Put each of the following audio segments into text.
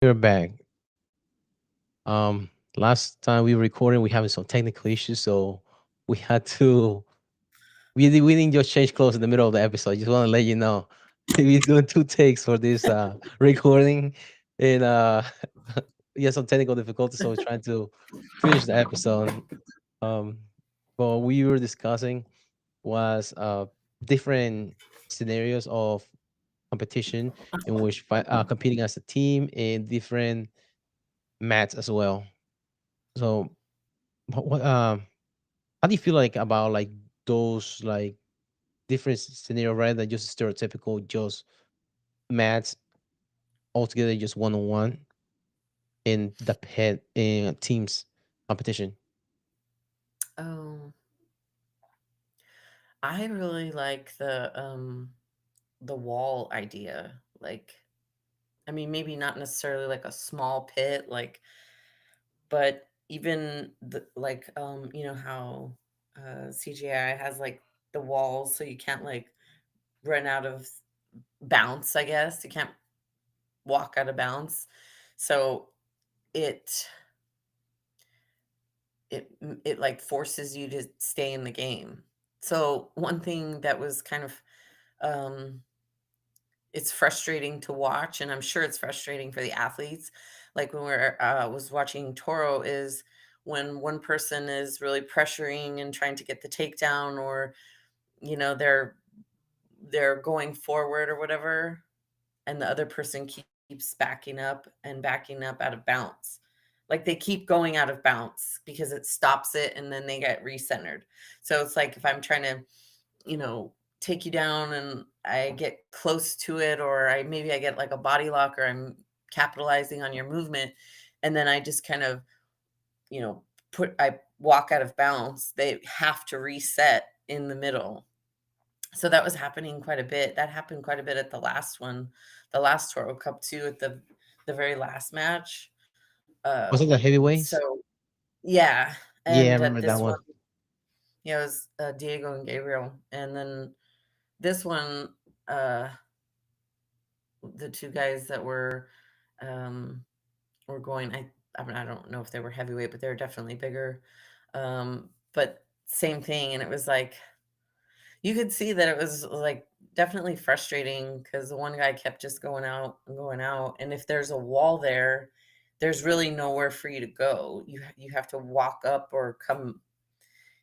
We're back. Um, Last time we were recording, we having some technical issues, so we had to we didn't just change clothes in the middle of the episode. I just want to let you know we're doing two takes for this recording, and we had some technical difficulties, so we're trying to finish the episode. Um, what we were discussing was different scenarios of competition in which competing as a team and different mats as well. So, how do you feel like about like those like different scenario rather than just stereotypical just mats altogether, just one on one in the pet in teams competition? Oh, I really like the wall idea. Like, I mean, maybe not necessarily like a small pit, like, but even you know how CGI has like the walls, so you can't like run out of bounds. I guess you can't walk out of bounds. So it it like forces you to stay in the game. So one thing that was kind of um it's frustrating to watch, and I'm sure it's frustrating for the athletes. Like when we're was watching Toro, is when one person is really pressuring and trying to get the takedown, or you know they're going forward or whatever, and the other person keeps backing up out of bounds. Like they keep going out of bounds because it stops it, and then they get recentered. So it's like if I'm trying to, you know, take you down and I get close to it, or I get like a body lock, or I'm capitalizing on your movement, and then I just kind of, you know, I walk out of bounds, they have to reset in the middle. So that was happening quite a bit. That happened quite a bit at the last one, the last Toro Cup too, at the very last match. Was it the heavyweights? So yeah, Yeah, I and at remember that this one, one. it was Diego and Gabriel, and then this one, uh, the two guys that um, were going. I mean, I don't know if they were heavyweight, but they're definitely bigger. But same thing, and it was like you could see that it was like definitely frustrating because the one guy kept just going out and going out, and if there's a wall there, there's really nowhere for you to go. You have to walk up or come.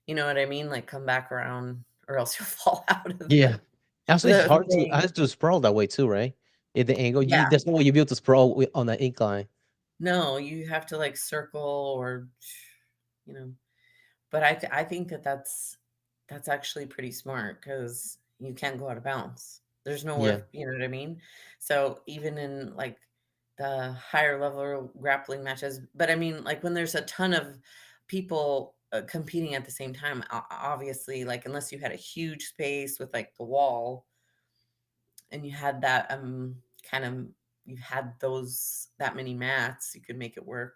You know what I mean? Like come back around, or else you'll fall out of Yeah. Also, it's the hard to thing. I have to sprawl that way too, right? At the angle, Yeah. there's no way you be able to sprawl on an incline. No, you have to like circle or, you know, but I think that that's actually pretty smart because you can't go out of bounds. There's Yeah, nowhere, you know what I mean? So even in like the higher level grappling matches, but I mean, like when there's a ton of people competing at the same time, obviously, like unless you had a huge space with like the wall and you had that kind of you had those that many mats, you could make it work.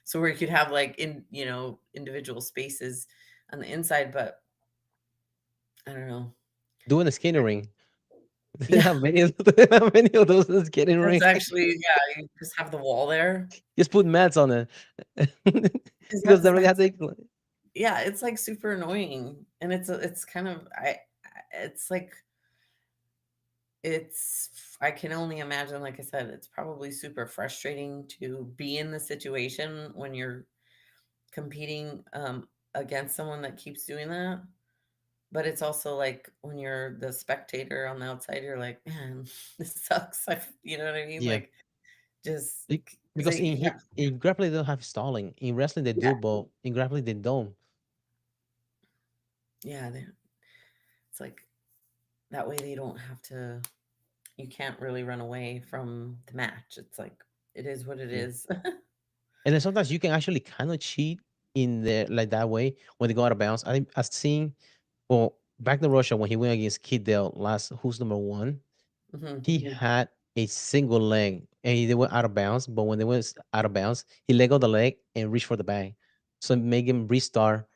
So where you could have like individual spaces on the inside, but I don't know. doing a skating ring. They Yeah, have many of they have many of those in the skating that's ring. actually, yeah, you just have the wall there. Just put mats on it. 'Cause Because they really have that's to. yeah, it's like super annoying, and it's kind of it's like I can only imagine, like I said, it's probably super frustrating to be in the situation when you're competing, against someone that keeps doing that, but it's also like when you're the spectator on the outside, you're like, "Man, this sucks." You know what I mean? Yeah. Like, just because Because they yeah, in grappling they don't have stalling. In wrestling they yeah, do, but in grappling they don't. yeah, it's like that way they don't have to you can't really run away from the match. It's like, it is what it Yeah. is. And then sometimes you can actually kind of cheat in there like that way when they go out of bounds. I've seen, well, back in Russia when he went against Kid Dale last, who's number one, Mhm. he had a single leg and they went out of bounds. But when they went out of bounds, he let go of the leg and reached for the bag. So it made him restart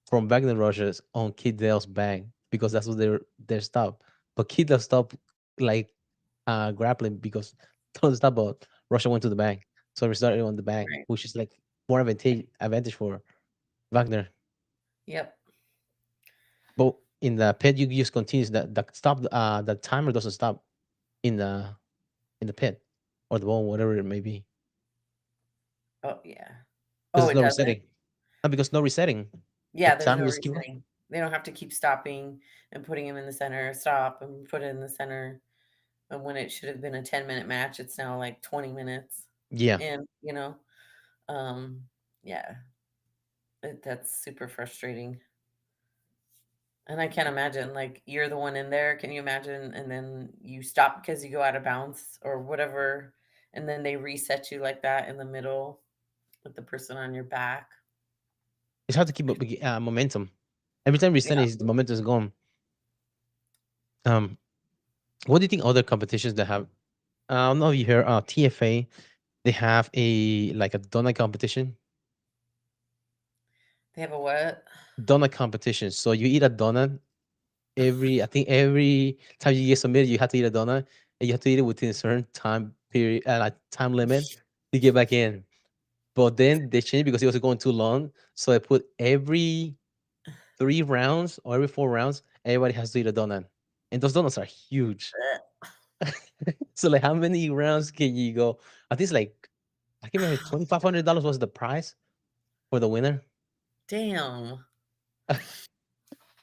from back in Russia's on Kid Dale's bag because that's what their stop. But Kid Dale stopped like grappling because don't stop. Russia went to the back, so we started on the back, Right. which is like more advantage for Wagner. Yep. But in the pit, you just continues the timer doesn't stop in the pit or the ball, whatever it may be, Oh, yeah. because Oh, it's it no doesn't? resetting. Because no resetting, the Yeah, there's timer no just keep going. resetting. They don't have to keep stopping and putting him in the center, stop and put it in the center, and when it should have been a 10-minute match, it's now, like, 20 minutes Yeah, in, you know? Um, yeah, that's super frustrating, and I can't imagine, like, you're the one in there, can you imagine? And then you stop because you go out of bounds or whatever, and then they reset you like that in the middle with the person on your back. it's hard to keep up momentum. Every time Yeah, resetting, the momentum is gone. Um, what do you think other competitions that have? I don't know if you heard TFA. They have a like a donut competition. they have a what? Donut competition. So you eat a donut I think every time you get submitted, you have to eat a donut, and you have to eat it within a certain time period, like time limit to get back in. But then they changed because it was going too long. So I put every 3 rounds or every 4 rounds, everybody has to eat a donut. And those donuts are huge. So like how many rounds can you go? I think it's like I can't remember $2,500 was the prize for the winner. Damn.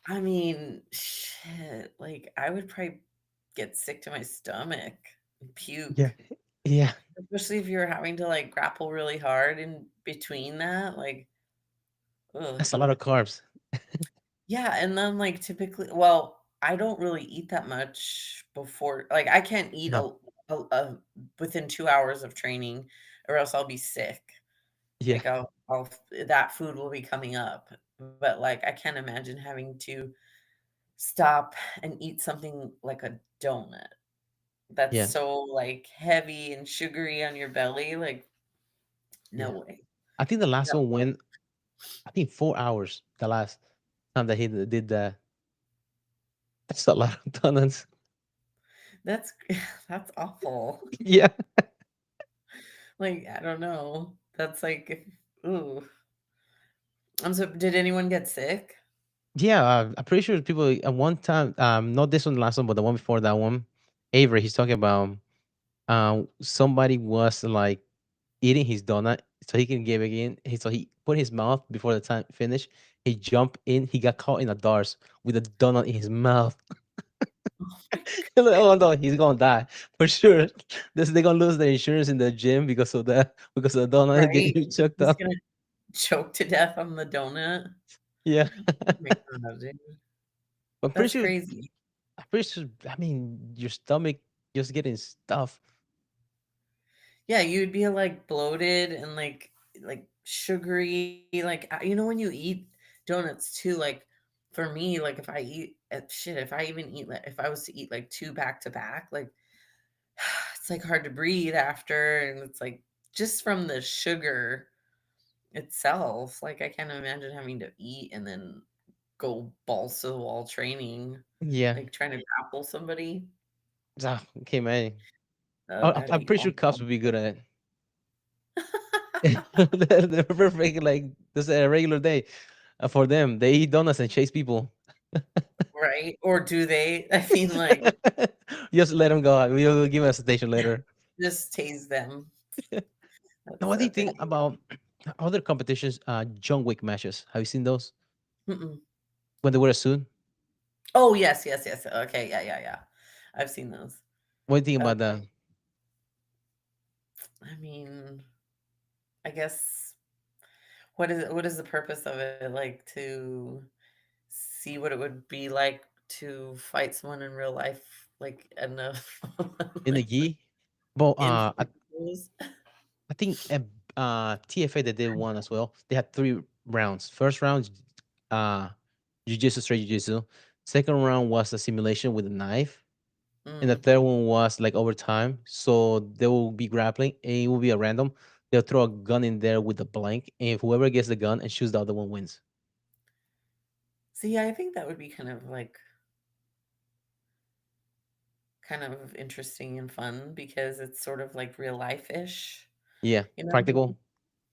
I mean, shit, like, I would probably get sick to my stomach and Yeah. puke, Yeah. especially if you're having to, like, grapple really hard in between that, like, ugh. That's a lot of carbs. Yeah, and then, like, typically well, I don't really eat that much before like, I can't eat No. a within 2 hours of training or else I'll be sick. Yeah. Like, I'll that food will be coming up, but, like, I can't imagine having to stop and eat something like a donut that's Yeah. so, like, heavy and sugary on your belly, like, no Yeah. way. I think the last No. one went, I think 4 hours. The last time that he did that. That's a lot of donuts. That's that's awful. Yeah. Like, I don't know. That's like ooh. So did anyone get sick? Yeah. I'm pretty sure people at one time, not this one, the last one, but the one before that one, Avery, he's talking about somebody was like eating his donut so he can get back in. So he put his mouth before the time finished. He jumped in. He got caught in a darts with a donut in his mouth. Oh my Like, oh no, he's gonna die for sure. They're gonna lose their insurance in the gym because of that, because of the donut right? getting choked He's up. gonna choke to death on the donut. Yeah. Oh my god, dude. I'm pretty That's sure. crazy. I'm pretty sure. I mean, your stomach just getting stuff. Yeah, you'd be, like, bloated and, like, sugary, like, you know, when you eat donuts too, like, for me, like, if I eat shit, if I even eat, like if I was to eat, like, 2 back to back, like, it's, like, hard to breathe after, and it's, like, just from the sugar itself, like, I can't imagine having to eat and then go balls to the wall training, Yeah. like, trying to grapple somebody. Okay, man. That'd I'm be pretty sure cops awful. would be good at it. They're perfect. Like this is a regular day for them. They eat donuts and chase people. Right? Or do they? I mean, like, Just let them go. We'll give us a station later. just tase them. Now, That's what do you okay. think about other competitions? John Wick matches. Have you seen those Mm-mm. when they wear a suit? Oh, yes, yes, yes. Okay, yeah, yeah, yeah. I've seen those. What do you think Uh, about that? I mean, I guess what is the purpose of it? Like, to see what it would be like to fight someone in real life, like, in a In the like, gi? But in photos? I think TFA they did one as well. They had 3 rounds. First round, uh, jiu-jitsu, straight jiu-jitsu. Second round was a simulation with a knife, and the Mm. third one was like overtime. So they will be grappling, and it will be a random. They'll throw a gun in there with a blank, and whoever gets the gun and shoots the other one wins. See, I think that would be kind of, like, kind of interesting and fun because it's sort of like real life-ish, Yeah, you know, practical.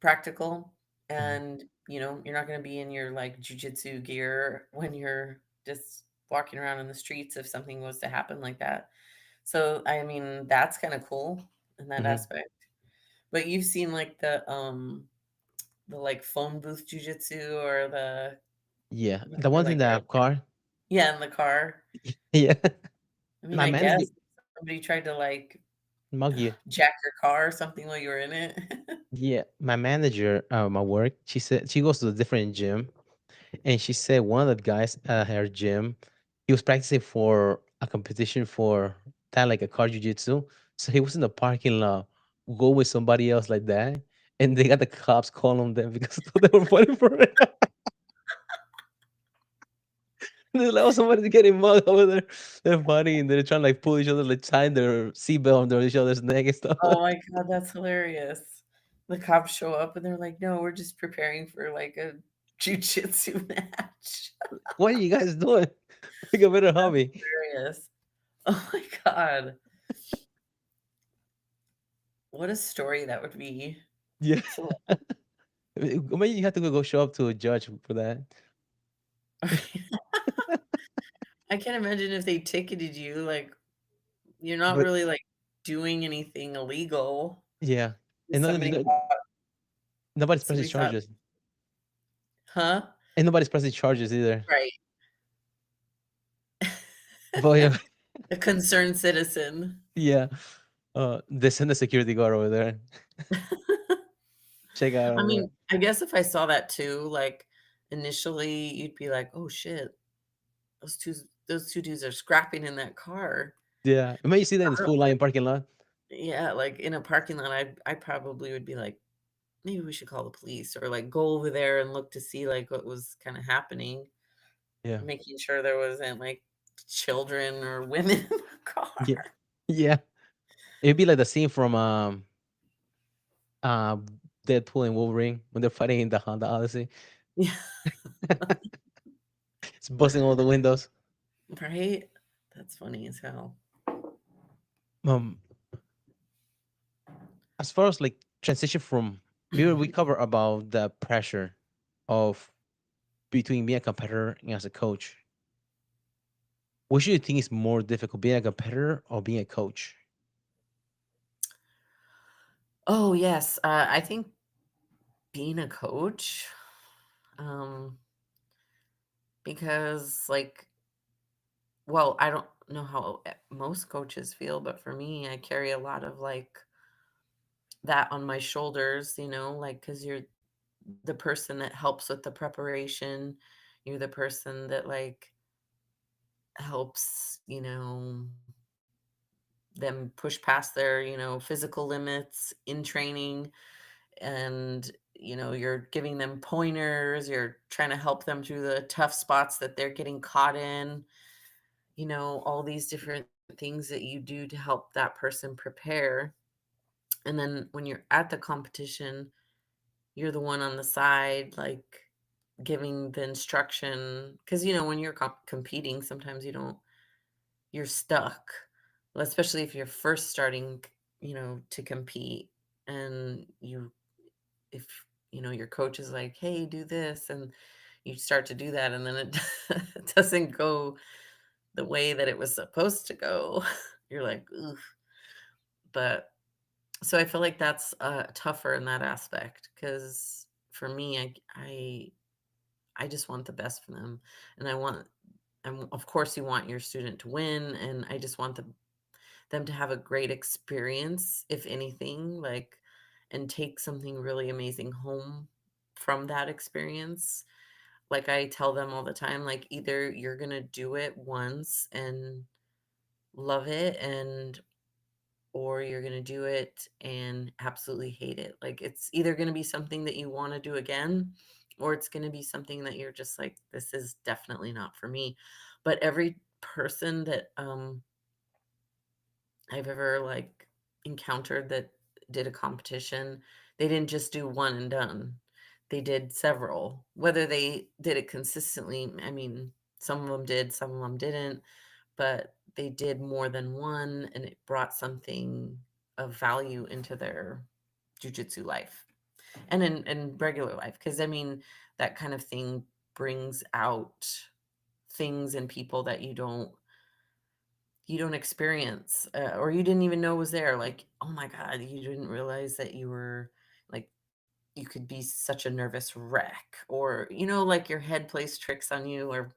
practical. Mhm. And, you're not gonna be in your like jujitsu gear when you're just walking around in the streets if something was to happen like that. So, I mean, that's kinda cool in that Mhm. aspect. But you've seen like the like phone booth jujitsu or Yeah, when the you're ones in like the car. yeah, in the car. Yeah, I mean, my I manager guess somebody tried to like mug you. jack your car or something while you were in it. Yeah, my manager, my work, she said she goes to a different gym, and she said one of the guys at her gym, he was practicing for a competition for that, like a car jiu-jitsu. So he was in the parking lot, go with somebody else like that, and they got the cops calling them because they were fighting for it. They're like, "Oh, somebody's getting mugged over there." They're fighting, and they're trying to like pull each other, like tying their seatbelt under each other's neck and stuff. Oh my god, that's hilarious. The cops show up and they're like, "No, we're just preparing for like a jujitsu match." What are you guys doing? Pick a better hobby. Hilarious. Oh my god. What a story that would be. Yeah. So Maybe you have to go show up to a judge for that. I can't imagine if they ticketed you, like, you're not But really, like, doing anything illegal. yeah, If and somebody none thought nobody's pressing somebody thought charges. huh? And nobody's pressing charges either. Right. But yeah, A concerned citizen. yeah, they send a security guard over there. Check out I over mean, there. I guess if I saw that too, like, initially, you'd be like, "Oh, shit. Those 2 dudes are scrapping in that car." Yeah, and you see that in the I don't Food Lion parking lot. yeah, like, in a parking lot, I probably would be like, "Maybe we should call the police," or, like, go over there and look to see, like, what was kinda happening, Yeah, making sure there wasn't, like, children or women in the yeah, car. yeah. It'd be like the scene from uh, Deadpool and Wolverine when they're fighting in the Honda Odyssey. Yeah, It's busting all the windows. right? That's funny as hell. Um, as far as like transition from we cover about the pressure of between being a competitor and as a coach. What do you think is more difficult, being a competitor or being a coach? Oh, yes, I think being a coach, um, because, like well, I don't know how most coaches feel, but for me, I carry a lot of, like, that on my shoulders, like because 'cause you're the person that helps with the preparation, you're the person that, like, helps, them push past their, physical limits in training, and, you're giving them pointers, you're trying to help them through the tough spots that they're getting caught in, all these different things that you do to help that person prepare. And then when you're at the competition, you're the one on the side, like giving the instruction. Because, when you're competing, sometimes you're stuck, well, especially if you're first starting, to compete. And if, your coach is like, hey, do this. And you start to do that. And then it, it doesn't go the way that it was supposed to go. You're like, ooh. But so I feel like that's, tougher in that aspect because for me, I just want the best for them, and of course, you want your student to win, and I just want them to have a great experience, if anything, like, and take something really amazing home from that experience. Like, I tell them all the time, like, either you're gonna do it once and love it or you're gonna do it and absolutely hate it. Like, it's either gonna be something that you wanna do again, or it's gonna be something that you're just like, "This is definitely not for me." But every person that, I've ever, like, encountered that did a competition, they didn't just do one and done. They did several. Whether they did it consistently, I mean, some of them did, some of them didn't, but they did more than one and it brought something of value into their jujitsu life and in regular life. Because I mean, that kind of thing brings out things in people that you don't experience, or you didn't even know was there. Like, oh my god, you didn't realize that you were like you could be such a nervous wreck, or like your head plays tricks on you, or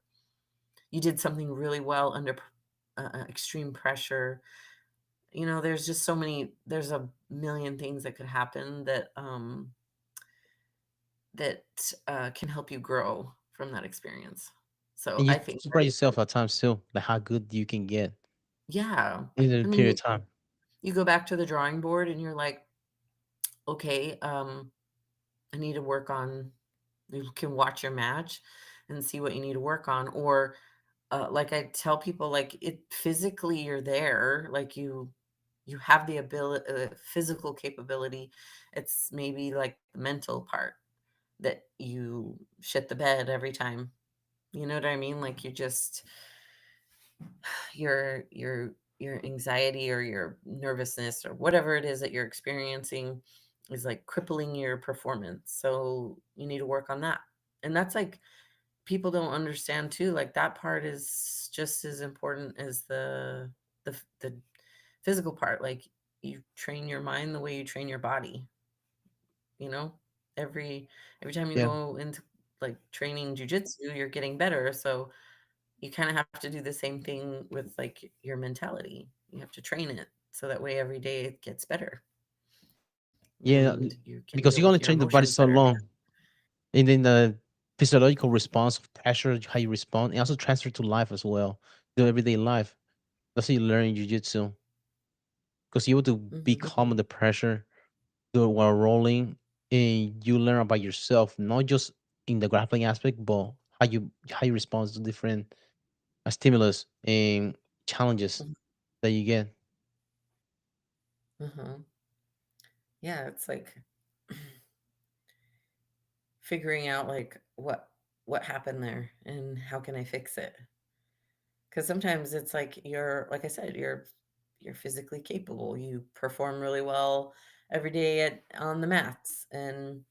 you did something really well under extreme pressure. There's just there's a million things that could happen that can help you grow from that experience. So And you I think that surprise yourself at times too, like how good you can get yeah. in a I mean, period you of time. you go back to the drawing board and you're like, "Okay, I need to work on." You can watch your match and see what you need to work on, or, like I tell people, like, it physically you're there, like, you have the physical capability. It's maybe, like, the mental part that you shit the bed every time. You know what I mean? Like, you just your anxiety or your nervousness or whatever it is that you're experiencing is like crippling your performance. So you need to work on that. And that's like people don't understand too. Like that part is just as important as the physical part. Like you train your mind the way you train your body, you know? Every time you Yeah. go into like training jujitsu, you're getting better. So you kinda have to do the same thing with, like, your mentality. You have to train it so that way every day it gets better Yeah, and you can because deal you only with your train the body emotions so better. long, and then the physiological response of pressure, how you respond, and also transfer to life as well, the everyday life. That's how you learn in jujitsu, because you're able to be Mhm, calm under pressure while rolling, and you learn about yourself, not just in the grappling aspect, but how you respond to different stimulus and challenges mhm, that you get. mhm. Yeah, it's like figuring out, like, what happened there and how can I fix it? Because sometimes it's like you're like I said, you're physically capable. You perform really well every day on the mats, and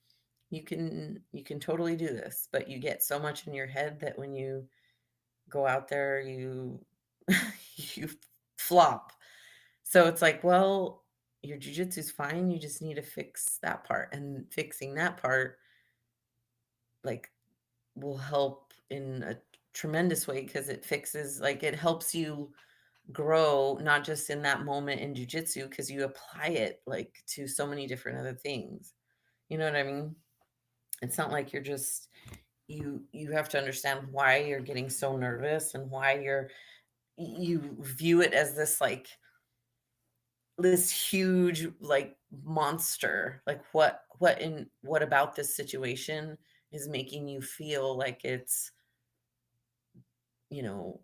you can totally do this, but you get so much in your head that when you go out there, you you flop. So it's like, well, your jujitsu's fine. You just need to fix that part, and fixing that part like will help in a tremendous way because it helps you grow not just in that moment in jujitsu because you apply it like to so many different other things. You know what I mean? It's not like you're just you have to understand why you're getting so nervous and why you view it as this huge like monster. Like what about this situation is making you feel like it's, you know,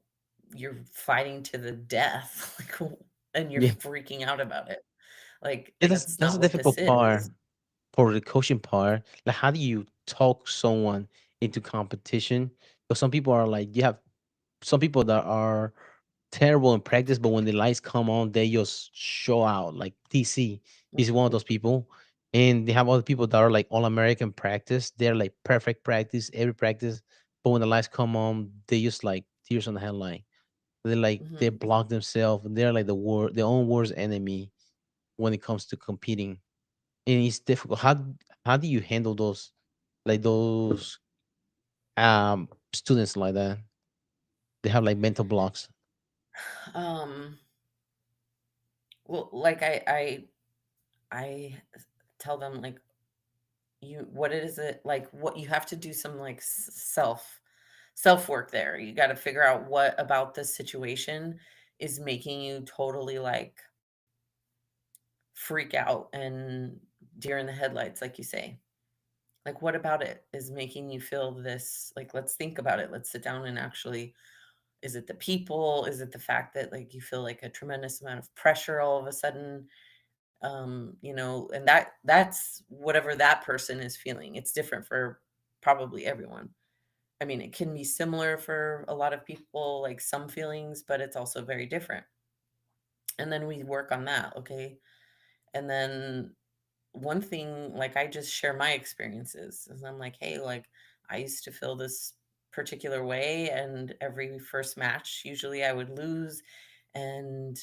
you're fighting to the death like and you're Yeah, freaking out about it. Like yeah, that's that's that's not the what this difficult part is. for the coaching part. Like, how do you talk someone into competition? Because some people are like, you have some people that are terrible in practice, but when the lights come on, they just show out. Like TC, he's one of Mhm, those people. And they have other people that are like all American practice. They're like perfect practice, every practice. But when the lights come on, they just like tears on the headline. They mhm. block themselves. They're like their own worst enemy when it comes to competing. And it's difficult. How do you handle those students like that? They have like mental blocks. Um, well, like I tell them like what it is it like what you have to do some like self work there. You got to figure out what about this situation is making you totally like freak out and deer in the headlights, like you say. Like, what about it is making you feel this? Like, let's think about it. Let's sit down and actually, is it the people? Is it the fact that like you feel like a tremendous amount of pressure all of a sudden? And that's whatever that person is feeling. It's different for probably everyone. I mean, it can be similar for a lot of people, like some feelings, but it's also very different. And then we work on that, okay? And then one thing, like I just share my experiences, and I'm like, hey, like I used to feel this particular way, and every first match, usually I would lose. And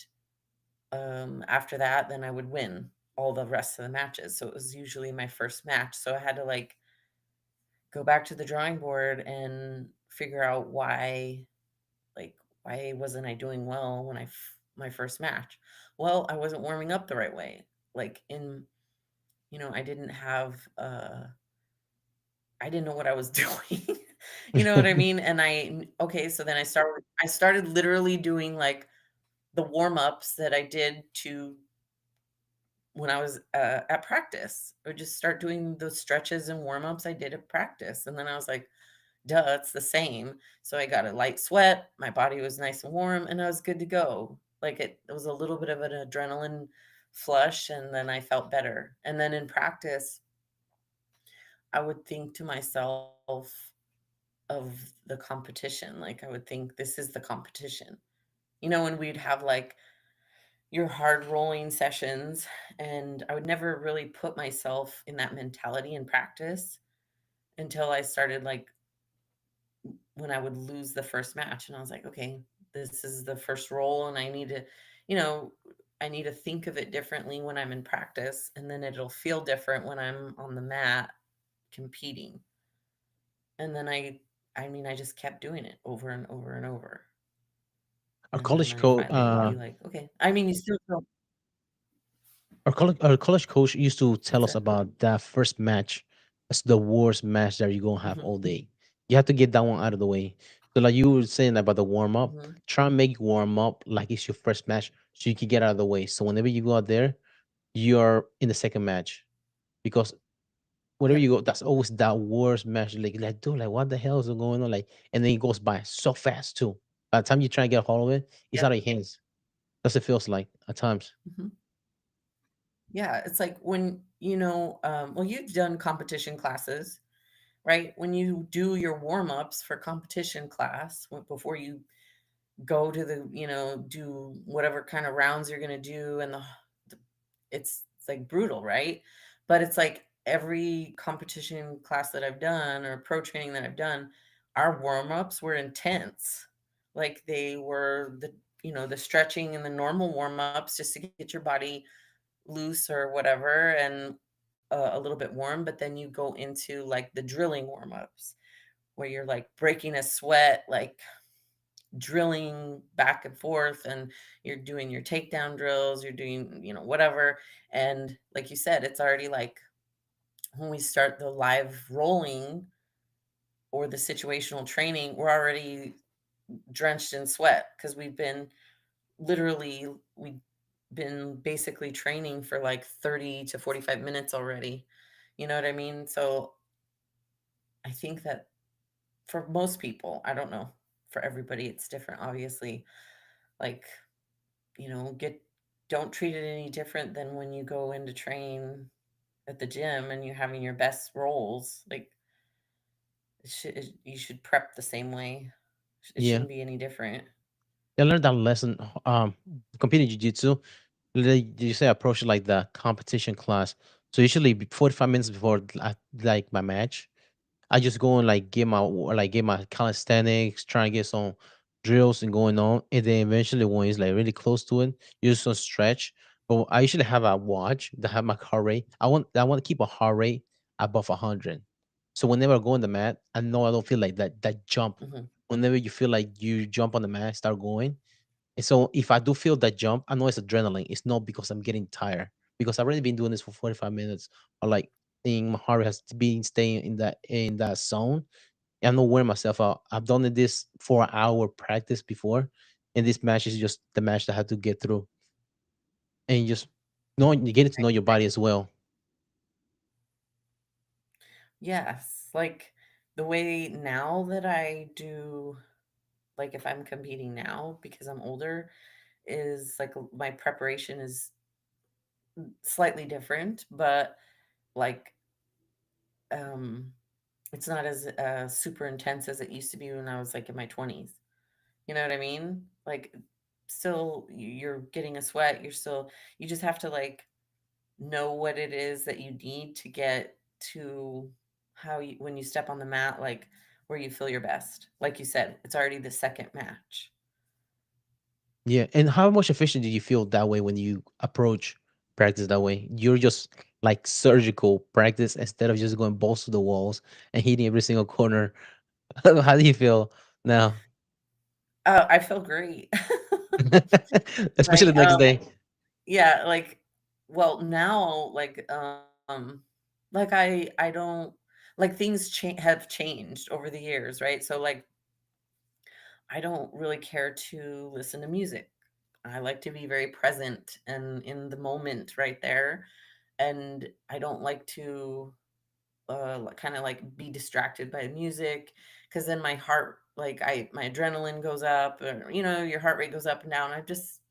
after that, then I would win all the rest of the matches. So it was usually my first match. So I had to like go back to the drawing board and figure out why wasn't I doing well when my first match? Well, I wasn't warming up the right way. Like in, I didn't have I didn't know what I was doing. You know what I mean? And okay, so then I started literally doing like the warm-ups that I did to when I was at practice. I would just start doing those stretches and warm-ups I did at practice. And then I was like, duh, it's the same. So I got a light sweat, my body was nice and warm, and I was good to go. Like it was a little bit of an adrenaline flush, and then I felt better. And then in practice, I would think to myself of the competition. Like I would think this is the competition. And we'd have like your hard rolling sessions, and I would never really put myself in that mentality in practice until I started like when I would lose the first match, and I was like, "Okay, this is the first roll, and you know, I need to think of it differently when I'm in practice, and then it'll feel different when I'm on the mat competing." And then I mean, I just kept doing it over and over and over. Our And then college I coach, finally would be like, "Okay." I mean, you still feel our college coach used to tell what's us it? about that first match as the worst match that you're gonna have Mhm, all day. You have to get that one out of the way. So like you were saying about the warm up, mhm. try and make warm up like it's your first match so you can get out of the way. So whenever you go out there, you're in the second match. Because whenever you Yep, go, that's always that worst match. Like, dude, like what the hell is going on? Like, and then it goes by so fast too. By the time you try and get a hold of it, it's out yep, of your hands. That's what it feels like at times. mhm. Yeah, it's like when, well, you've done competition classes, right? When you do your warm-ups for competition class, before you go to do whatever kind of rounds you're gonna do, and it's like brutal, right? But it's like every competition class that I've done or pro training that I've done, our warm-ups were intense. Like they were the stretching and the normal warm-ups just to get your body loose or whatever, and a little bit warm, but then you go into like the drilling warm-ups where you're like breaking a sweat, like drilling back and forth, and you're doing your takedown drills, you're doing, whatever. And like you said, it's already like when we start the live rolling or the situational training, we're already drenched in sweat because we've been basically training for like 30 to 45 minutes already. You know what I mean? So I think that for most people, I don't know, for everybody it's different, obviously. Like, get don't treat it any different than when you go in to train at the gym and you're having your best rolls. Like you should prep the same way. It Yeah. shouldn't be any different. I learned that lesson. Competing jiu-jitsu, you say approach it like the competition class. So usually 45 minutes before like my match, I just go and get my calisthenics, try and get some drills and going on, and then eventually when it's like really close to it, use some stretch. But I usually have a watch that have my heart rate. I want to keep a heart rate above 100. So whenever I go on the mat, I know I don't feel like that jump. Mhm. Whenever you feel like you jump on the mat, start going. And so if I do feel that jump, I know it's adrenaline. It's not because I'm getting tired. Because I've already been doing this for 45 minutes, or like in my heart has been staying in that zone. I'm not wearing myself out. I've done this 4 hour practice before, and this match is just the match that I had to get through, and you just knowing you getting to know your body as well. Yes, like the way now that I do, like if I'm competing now because I'm older, is like my preparation is slightly different, but like um It's not as super intense as it used to be when I was like in my 20s. You know what I mean? Like, still, you're getting a sweat. You're still, you just have to like know what it is that you need to get to how you, when you step on the mat, like where you feel your best. Like you said, it's already the second match. Yeah, and how much efficient do you feel that way when you approach practice that way? You're just like surgical practice instead of just going balls to the walls and hitting every single corner. How do you feel now? I feel great. Especially Like, the next day. yeah, like, well, now, like I don't like things have changed over the years, right? So like I don't really care to listen to music. I like to be very present and in the moment right there. And I don't like to kind of like be distracted by music because then my heart, like my adrenaline goes up, or your heart rate goes up and down. I just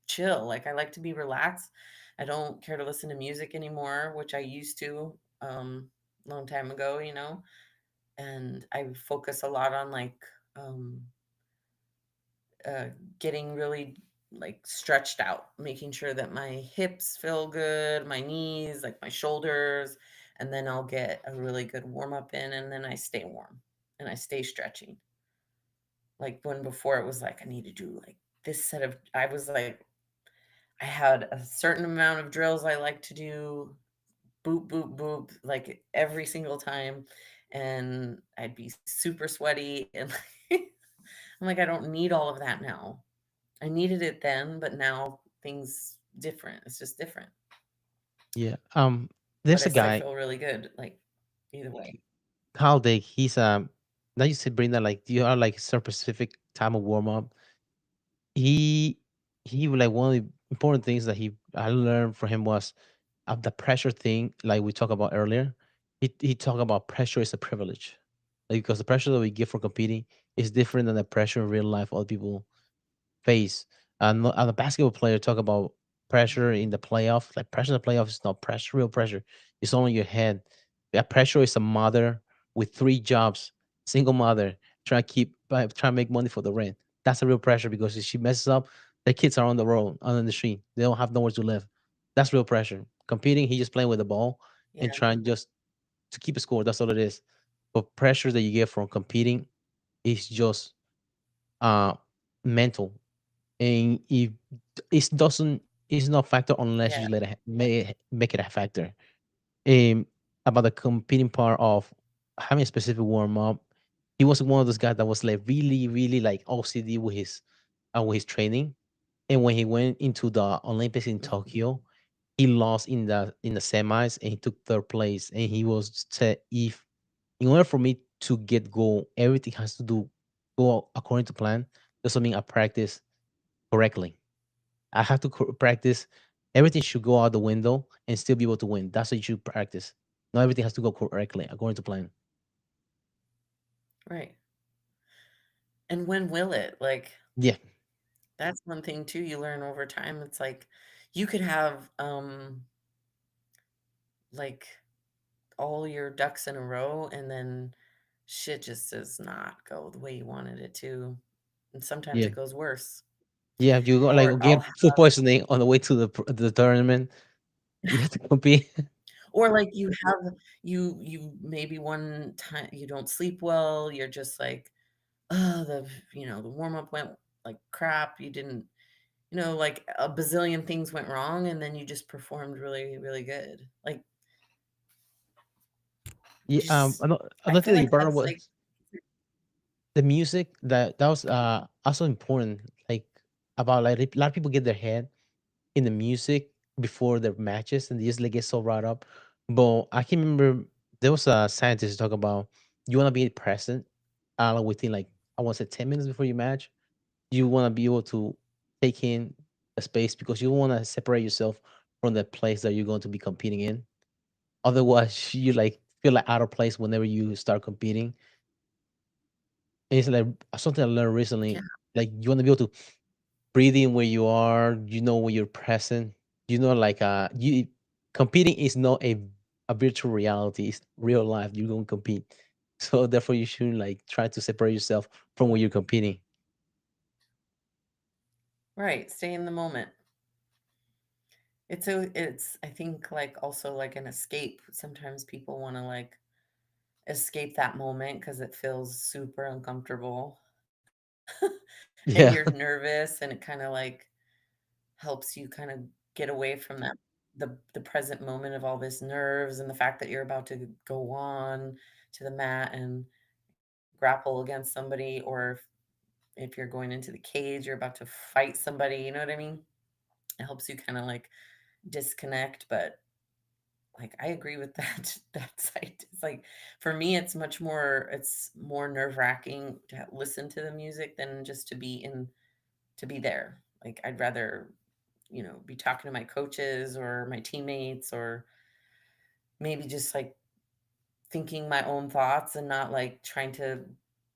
chill. Like I like to be relaxed. I don't care to listen to music anymore, which I used to long time ago, and I focus a lot on like um uh, getting really like stretched out, making sure that my hips feel good, my knees, like my shoulders, and then I'll get a really good warm up in, and then I stay warm and I stay stretching. Like when before it was like I need to do like this set of, I was like, I had a certain amount of drills I like to do, boop, boop, boop, like every single time. And I'd be super sweaty. And I'm like, I don't need all of that now. I needed it then, but now things different. It's just different. Yeah. But There's I a still guy, feel really good, like either way. Haldane. He's now you said bring that like you are like some specific time of warm up. He he like one of the important things that he I learned from him was of the pressure thing, like we talked about earlier. He talked about pressure is a privilege, like because the pressure that we get for competing is different than the pressure in real life other people face. And a basketball player talk about pressure in the playoff. Like pressure in the playoff is not pressure, real pressure. It's all in your head. That pressure is a mother with three jobs, single mother, trying to trying to make money for the rent. That's a real pressure because if she messes up, the kids are on the road, on the street. They don't have nowhere to live. That's real pressure. Competing, he just playing with the ball Yeah, and trying just to keep a score. That's all it is. But pressure that you get from competing is just uh mental, and if it doesn't, it's not factor unless yeah, you let it make it a factor. um about the competing part of having a specific warm up, he was one of those guys that was like really really like OCD with his training. And when he went into the Olympics in mhm, Tokyo, he lost in the semis and he took third place. And he was said, if in order for me to get gold, everything has to do go according to plan. Doesn't mean I practice correctly. I have to practice. Everything should go out the window and still be able to win. That's what you should practice. Not everything has to go correctly according to plan. right. And when will it? Like, Yeah, that's one thing too you learn over time. It's like you could have like all your ducks in a row and then shit just does not go the way you wanted it to. And sometimes yeah, it goes worse. yeah. You go like Or I'll get food poisoning on the way to the tournament. You have to compete. Or like you maybe one time you don't sleep well, you're just like, "Oh, the warm-up went like crap." You didn't, like a bazillion things went wrong and then you just performed really, really good. Like Yeah. just I Another feel thing that you like brought up that's like was the music. That was also important. Like about like a lot of people get their head in the music before their matches and they just like get so wrought up. But I can remember there was a scientist talk about you want to be present within like I want to say 10 minutes before your match. You want to be able to take in the space because you want to separate yourself from the place that you're going to be competing in. Otherwise, you like feel like out of place whenever you start competing. And it's like something I learned yeah, recently. Like you want to be able to breathe in where you are, when you're present, like you competing is not a virtual reality, it's real life. You're gonna compete. So therefore, you shouldn't like try to separate yourself from when you're competing. Right, stay in the moment. It's I think like also like an escape. Sometimes people want to like escape that moment because it feels super uncomfortable and you're Yeah, nervous and it kind of like helps you kind of get away from that the present moment of all this nerves and the fact that you're about to go on to the mat and grapple against somebody, or if you're going into the cage, you're about to fight somebody, you know what I mean? It helps you kind of like disconnect, but like I agree with that that side. It's like for me it's more nerve-wracking to listen to the music than just to be there. Like I'd rather, be talking to my coaches or my teammates, or maybe just like thinking my own thoughts and not like trying to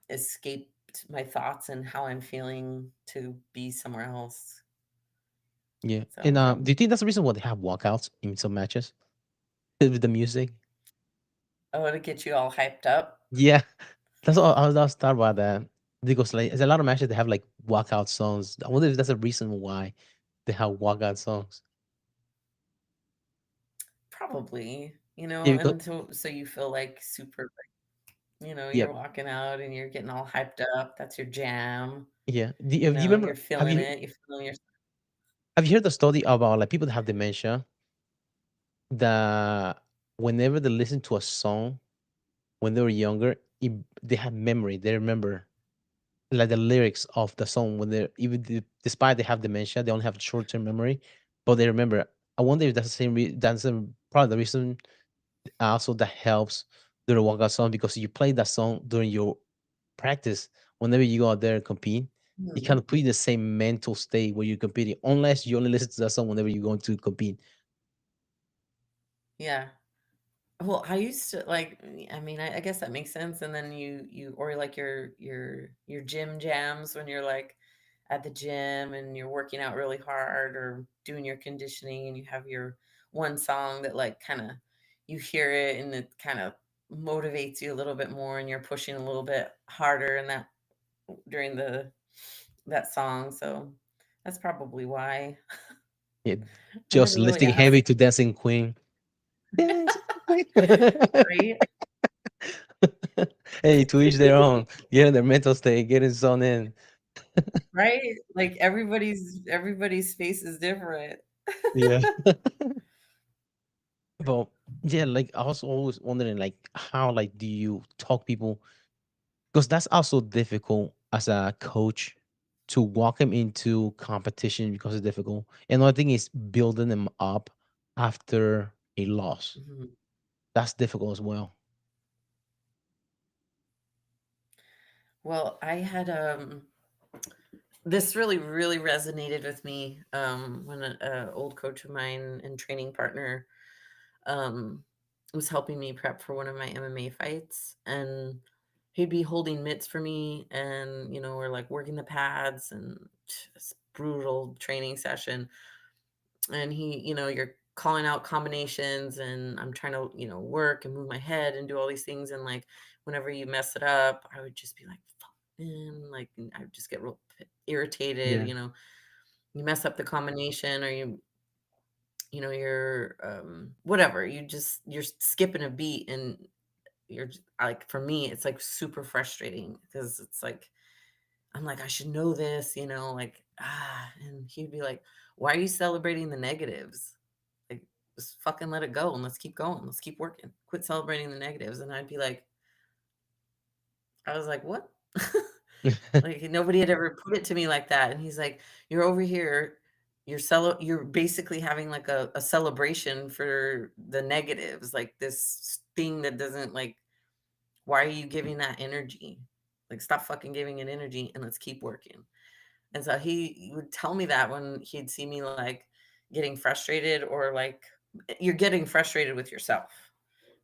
escape my thoughts and how I'm feeling to be somewhere else. yeah. And So, do you think that's the reason why they have walkouts in some matches with the music? oh, to get you all hyped up. Yeah, that's all. I was thought about that because like there's a lot of matches that have like walkout songs. I wonder if that's a reason why they have walkout songs. Probably, Yeah, because and so you feel like super, yeah, you're walking out and you're getting all hyped up. That's your jam. yeah. Do you remember? You're feeling it. You're feeling your Have you heard the story about like people that have dementia that whenever they listen to a song when they were younger, they have memory. They remember like the lyrics of the song when they're despite they have dementia, they only have short term memory, but they remember. I wonder if that's the same. That's probably the reason also that helps during a workout song because you play that song during your practice. Whenever you go out there and compete, you kind Mhm. of put you in the same mental state where you're competing, unless you only listen to that song whenever you're going to compete. Yeah. Well, I used to like, I mean, I guess that makes sense. And then or like your gym jams when you're like at the gym and you're working out really hard or doing your conditioning, and you have your one song that like kind of you hear it and it kind of motivates you a little bit more, and you're pushing a little bit harder in that during that song. So that's probably why. Yeah, I just never really lifting asked, heavy to Dancing Queen. Dancing Queen. right? Hey, to each their own. Getting their mental state, getting zoned in. Right? Like, everybody's face is different. Yeah. But yeah, like I was always wondering, like, how like do you talk people? Because that's also difficult as a coach to walk them into competition because it's difficult. And another thing is building them up after a loss. Mhm. That's difficult as well. Well, I had, this really, really resonated with me, when a old coach of mine and training partner, um, was helping me prep for one of my MMA fights, and he'd be holding mitts for me, and, we're, like, working the pads, and it's brutal training session. And you're calling out combinations, and I'm trying to, work and move my head and do all these things, and like whenever you mess it up, I would just be like, fuck, man, like, and I would just get real irritated. Yeah. You mess up the combination, or you're whatever, you're skipping a beat, and like, for me it's like super frustrating because it's like I'm like, I should know this, like, and he'd be like, why are you celebrating the negatives? Like, just fucking let it go and let's keep going. Let's keep working. Quit celebrating the negatives. And I'd be like, I was like, what? Like, nobody had ever put it to me like that. And he's like, you're over here, you're basically having like a celebration for the negatives, like this thing that doesn't like, why are you giving that energy? Like, stop fucking giving it energy and let's keep working. And so he would tell me that when he'd see me, like, getting frustrated, or, like, you're getting frustrated with yourself,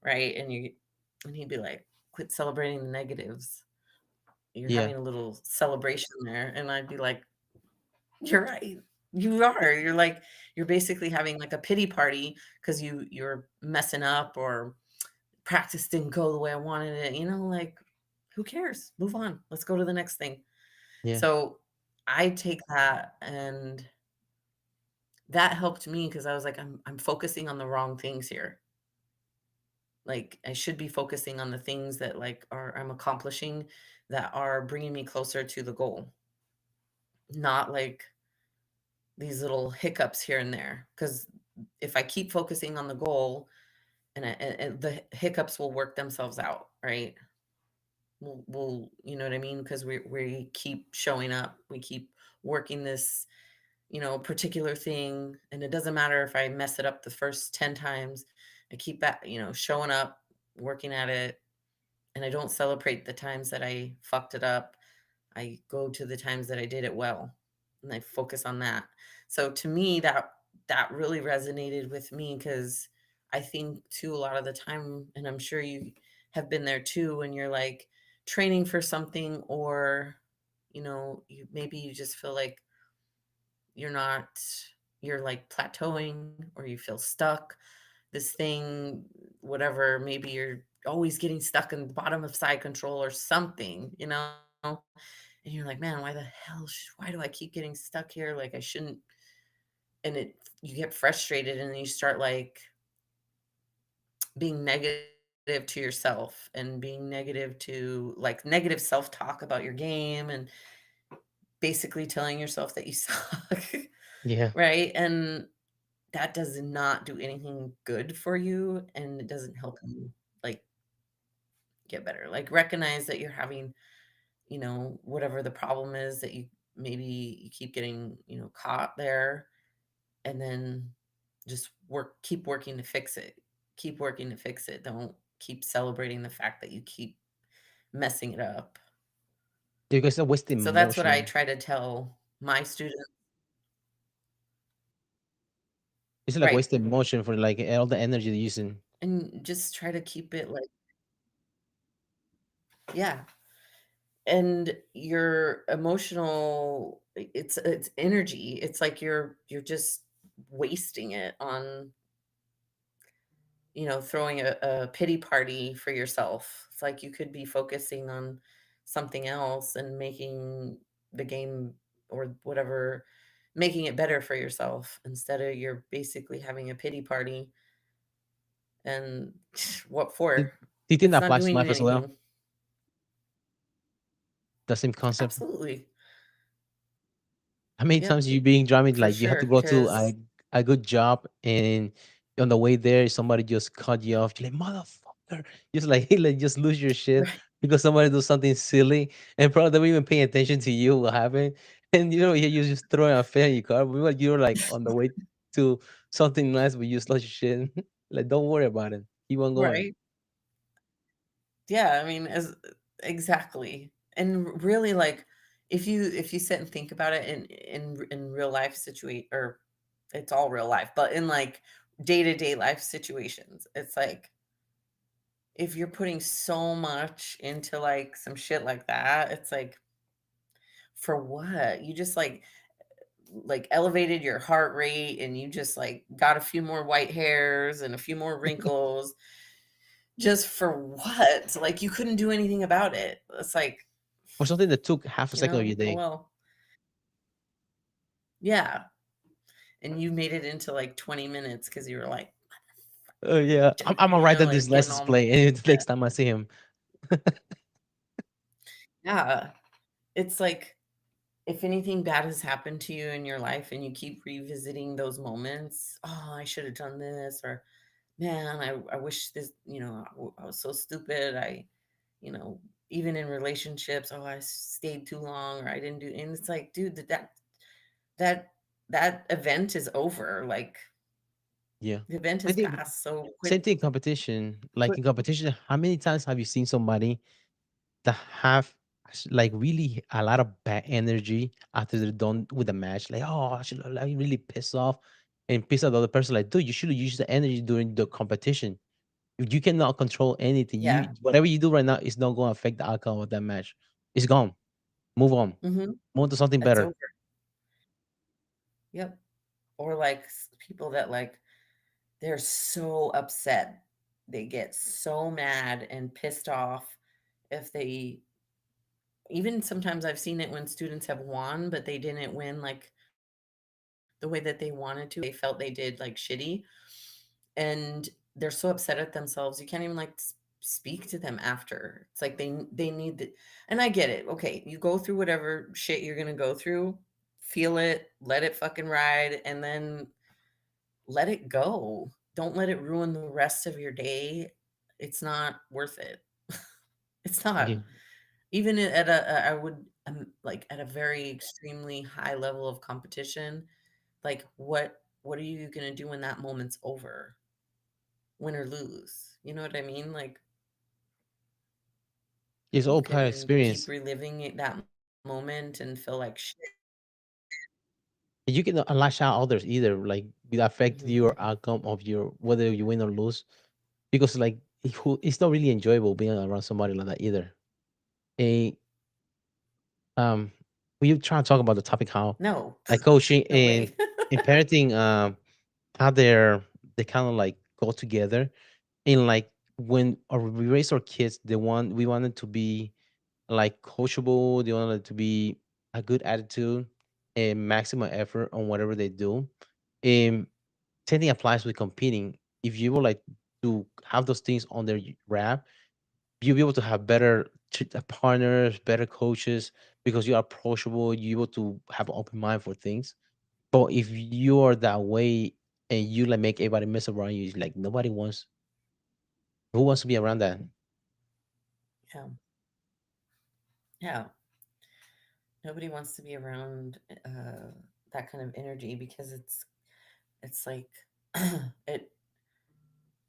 right? And he'd be like, "Quit celebrating the negatives. You're Yeah. having a little celebration there." And I'd be like, "You're right. You are. You're basically having, like, a pity party because you're messing up, or practice didn't go the way I wanted it, like, who cares? Move on. Let's go to the next thing. Yeah. So, I take that, and that helped me because I was like, I'm focusing on the wrong things here. Like, I should be focusing on the things that, like, I'm accomplishing that are bringing me closer to the goal, not, like, these little hiccups here and there. Because if I keep focusing on the goal and the hiccups will work themselves out, right? We'll you know what I mean? Because we keep showing up, we keep working this, particular thing, and it doesn't matter if I mess it up the first 10 times. I keep that, showing up, working at it, and I don't celebrate the times that I fucked it up. I go to the times that I did it well, and I focus on that. So to me, that really resonated with me because I think too a lot of the time, and I'm sure you have been there too, when you're like training for something, or maybe you just feel like you're not you're like plateauing, or you feel stuck. This thing, whatever, maybe you're always getting stuck in the bottom of side control or something, and you're like, man, why do I keep getting stuck here? Like, I shouldn't. And you get frustrated, and then you start like being negative to yourself, and being negative to like negative self-talk about your game, and basically telling yourself that you suck. Yeah. Right? And that does not do anything good for you, and it doesn't help you, like, get better. Like, recognize that you're having, whatever the problem is, that maybe you keep getting, caught there, and then just keep working to fix it. Keep working to fix it. Don't keep celebrating the fact that you keep messing it up. You guys are wasting So that's what I motion. try to tell my students. It's like Right. wasted motion for like all the energy you're using. And just try to keep it like, yeah. And your emotional, it's energy. It's like you're just wasting it on, throwing a pity party for yourself. It's like you could be focusing on something else and making the game or whatever, making it better for yourself, instead of you're basically having a pity party. And what Do for? do you think It's that not applies to doing life you as well? anything. The same concept? Absolutely. How many Yep, times you being driving, for like, you have to sure. go to Because a good job, and on the way there, somebody just cut you off. You're like, "Motherfucker." Just like like, just lose your shit right, because somebody do something silly, and probably they don't even pay attention to you, what happened. And, you just throwing a fit in your car, but you're, like, on the way to something nice, but you just lost your shit. Like, don't worry about it. Keep on going. right. Yeah, I mean, as exactly. And really, like, if you sit and think about it in real life situation, or it's all real life, but in like day-to-day life situations, it's like if you're putting so much into like some shit like that, it's like, for what? You just like elevated your heart rate, and you just like got a few more white hairs and a few more wrinkles. Just for what? Like, you couldn't do anything about it. It's like, For something that took half a second of your oh day. well. Yeah, and you made it into, like, 20 minutes because you were like, Oh, yeah. I'm gonna write that this like, getting license all plate, and the mad. next time I see him. Yeah, it's like, if anything bad has happened to you in your life and you keep revisiting those moments, "Oh, I should have done this," or, "Man, I wish this," "I was so stupid. You know, even in relationships, oh, I stayed too long, or I didn't do," and it's like, dude, that that event is over. Like, Yeah. the event I has think passed, so same quit. thing in competition. Like Quit. in competition, how many times have you seen somebody that have like really a lot of bad energy after they're done with the match? Like, oh, I should like really pissed off and piss off the other person. Like, dude, you should have used the energy during the competition. You cannot control anything. Yeah. Whatever you do right now is not going to affect the outcome of that match. It's gone. Move on. Mhm. Move on to something It's better. over. Yep. Or, like, people that, like, they're so upset. they get so mad and pissed off if they even sometimes I've seen it when students have won, but they didn't win like the way that they wanted to. They felt they did like shitty and they're so upset at themselves. You can't even like speak to them after. It's like they need the and I get it. Okay, you go through whatever shit you're going to go through, feel it, let it fucking ride and then let it go. Don't let it ruin the rest of your day. It's not worth it. It's not. Yeah. Even at a I would, like, at a very extremely high level of competition, like, what are you gonna do when that moment's over? Win or lose, you know what I mean? Like, It's you all part of can keep experience. reliving it that moment and feel like, "Shit." You cannot lash out others either. Like it affect Mhm. your outcome of your whether you win or lose. Because like it's not really enjoyable being around somebody like that either. A we try to talk about the topic how No. like coaching No and way. parenting how they kind of like go together and like when we raise our kids we wanted to be like coachable, they wanted to be a good attitude and maximum effort on whatever they do. And same thing applies with competing. If you would like to have those things on their wrap, you'll be able to have better partners, better coaches because you're approachable. You're able to have an open mind for things. But if you are that way and you like make everybody mess around you, it's like nobody wants. Who wants to be around that? Yeah. Yeah. Nobody wants to be around, that kind of energy because it's like it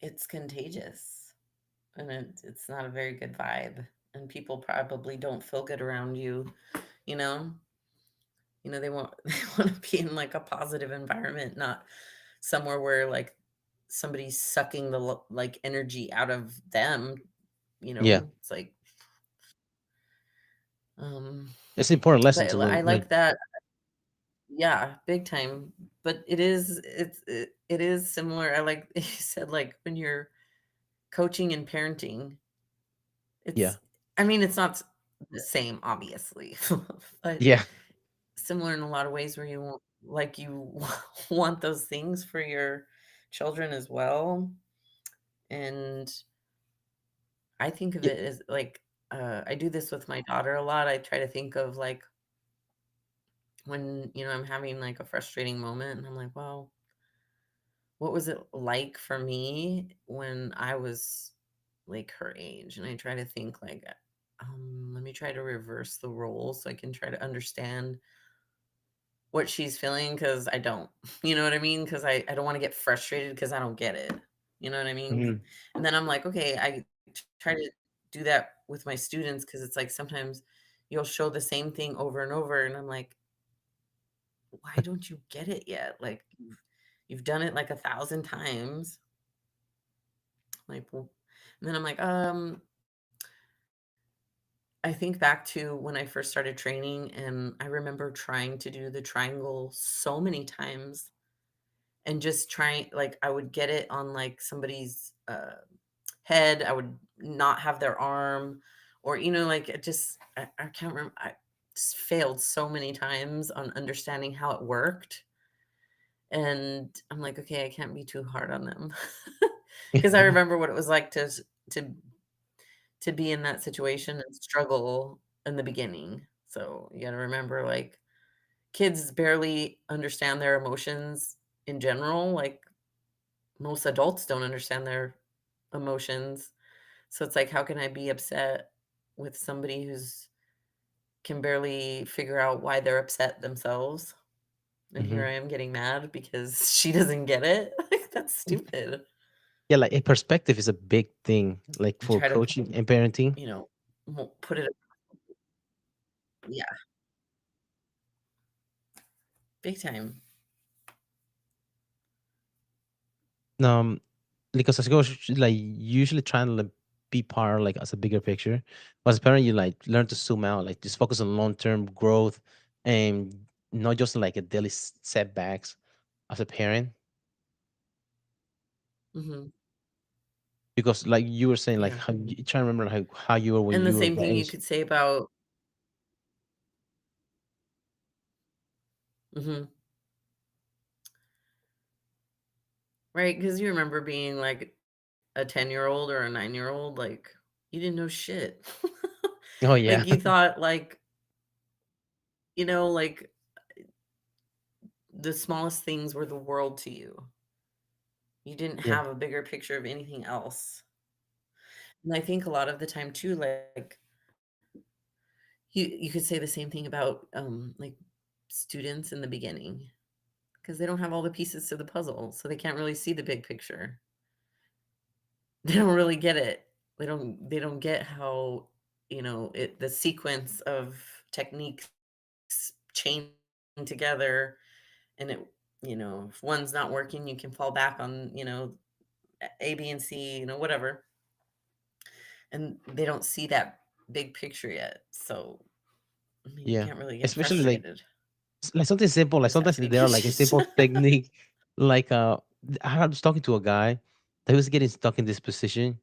it's contagious and it's not a very good vibe and people probably don't feel good around you, you know? They want they want to be in like a positive environment, not somewhere where like somebody's sucking the like energy out of them, you Yeah, know? It's like um it's an important lesson but to I learn. Like, like that. Yeah, big time. But it is similar. I like you said like when you're coaching and parenting, yeah, it's I mean, it's not the same, obviously, but yeah, similar in a lot of ways where you want like you want those things for your children as well. And I think of yeah, it as like I do this with my daughter a lot. I try to think of like when, I'm having like a frustrating moment and I'm like, well, what was it like for me when I was like her age? And I try to think like, let me try to reverse the roles so I can try to understand what she's feeling because I don't. You know what I mean? Because I don't want to get frustrated because I don't get it. You know what I mean? mhm, And then I'm like, okay, I try to do that with my students because it's like sometimes you'll show the same thing over and over. And I'm like, why don't you get it yet? Like you've done it like 1,000 times. Like, well, and then I'm like, I think back to when I first started training, and I remember trying to do the triangle so many times and just trying, like, I would get it on like somebody's head. I would not have their arm, or, like it just, I can't remember. I just failed so many times on understanding how it worked. And I'm like, okay, I can't be too hard on them because I remember what it was like to to be in that situation and struggle in the beginning. So you got to remember, like, kids barely understand their emotions in general. Like, most adults don't understand their emotions. So it's like, how can I be upset with somebody who's can barely figure out why they're upset themselves? And here mhm. I am getting mad because she doesn't get it. Like, that's stupid. Yeah, like a perspective is a big thing, like I for try to, coaching and parenting. you know, put it, yeah, big time. Um, because as a coach, like usually trying to like, be part like as a bigger picture. But as a parent, you like learn to zoom out, like just focus on long term growth and not just like a daily setbacks as a parent. Mhm. because like you were saying, like Yeah. how you trying to remember how you were when And the you were same that thing you age. could say about mhm, right, because you remember being, like, a 10-year-old or a 9-year-old, like, you didn't know shit. Oh Like, yeah, you thought, like, like, the smallest things were the world to you. You didn't yeah, have a bigger picture of anything else. And I think a lot of the time too, like, you could say the same thing about, like, students in the beginning because they don't have all the pieces to the puzzle, so they can't really see the big picture. They don't really get it. They don't get how, the sequence of techniques chain together and if one's not working, you can fall back on, A, B, and C, whatever. And they don't see that big picture yet. So, I mean, you yeah. can't really get Especially frustrated. like something simple. You Like just have sometimes to be there are like a patient. simple technique. Like I was talking to a guy that was getting stuck in this position.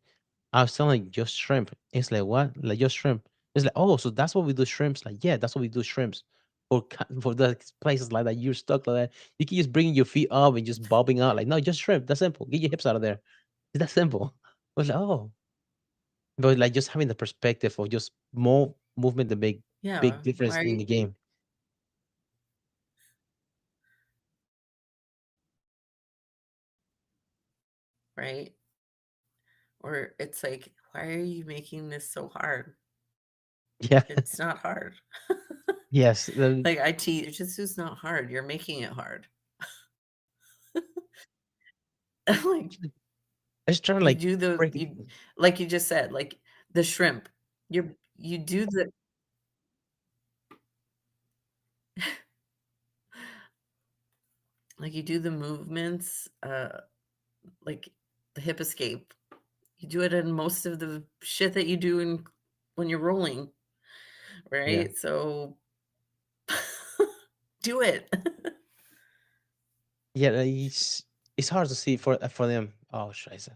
I was telling like just shrimp. It's like what? Like just shrimp. It's like oh, so that's what we do shrimps. Like yeah, that's what we do shrimps. For the places like that, you're stuck like that. You can just bring your feet up and just bobbing out. Like no, just shrimp. That's simple. Get your hips out of there. It's that simple. I was like oh, but like just having the perspective of just more movement, the big Yeah. difference Why are in you the game. right? Or it's like, why are you making this so hard? Yeah. It's not hard. Yes. Like I teach, it's just not hard. You're making it hard. Like I just try to you like do the break it. you like you just said, like the shrimp. You do the like you do the movements, like the hip escape. You do it in most of the shit that you do when you're rolling, Yeah. right? So do it. Yeah, it's hard to see for them. Oh, scheiße.